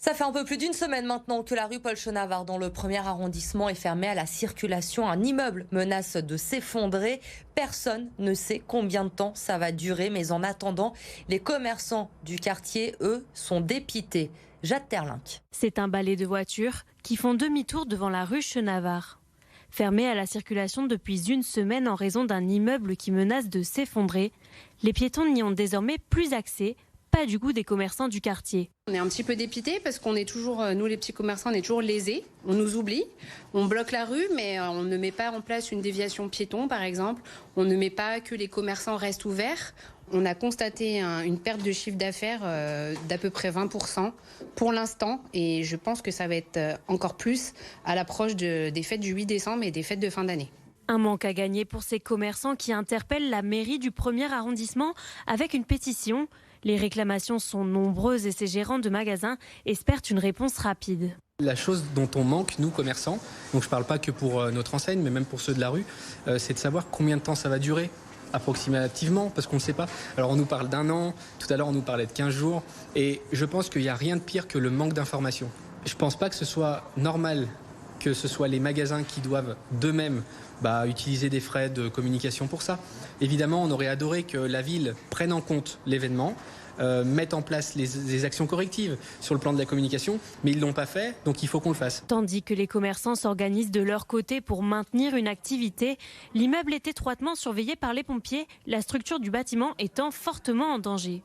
Ça fait un peu plus d'une semaine maintenant que la rue Paul Chenavard, dans le premier arrondissement, est fermée à la circulation. Un immeuble menace de s'effondrer. Personne ne sait combien de temps ça va durer. Mais en attendant, les commerçants du quartier, eux, sont dépités. Jade Terlinck. C'est un balai de voitures qui font demi-tour devant la rue Chenavard. Fermée à la circulation depuis une semaine en raison d'un immeuble qui menace de s'effondrer, les piétons n'y ont désormais plus accès. Pas du goût des commerçants du quartier. On est un petit peu dépités parce qu'on est toujours, nous les petits commerçants, on est toujours lésés. On nous oublie, on bloque la rue, mais on ne met pas en place une déviation piéton, par exemple. On ne met pas que les commerçants restent ouverts. On a constaté une perte de chiffre d'affaires d'à peu près 20% pour l'instant. Et je pense que ça va être encore plus à l'approche des fêtes du 8 décembre et des fêtes de fin d'année. Un manque à gagner pour ces commerçants qui interpellent la mairie du premier arrondissement avec une pétition. Les réclamations sont nombreuses et ces gérants de magasins espèrent une réponse rapide. La chose dont on manque, nous commerçants, donc je ne parle pas que pour notre enseigne, mais même pour ceux de la rue, c'est de savoir combien de temps ça va durer, approximativement, parce qu'on ne sait pas. Alors on nous parle d'un an, tout à l'heure on nous parlait de 15 jours, et je pense qu'il n'y a rien de pire que le manque d'informations. Je ne pense pas que ce soit normal que ce soit les magasins qui doivent d'eux-mêmes utiliser des frais de communication pour ça. Évidemment, on aurait adoré que la ville prenne en compte l'événement, mette en place les actions correctives sur le plan de la communication, mais ils ne l'ont pas fait, donc il faut qu'on le fasse. Tandis que les commerçants s'organisent de leur côté pour maintenir une activité, l'immeuble est étroitement surveillé par les pompiers, la structure du bâtiment étant fortement en danger.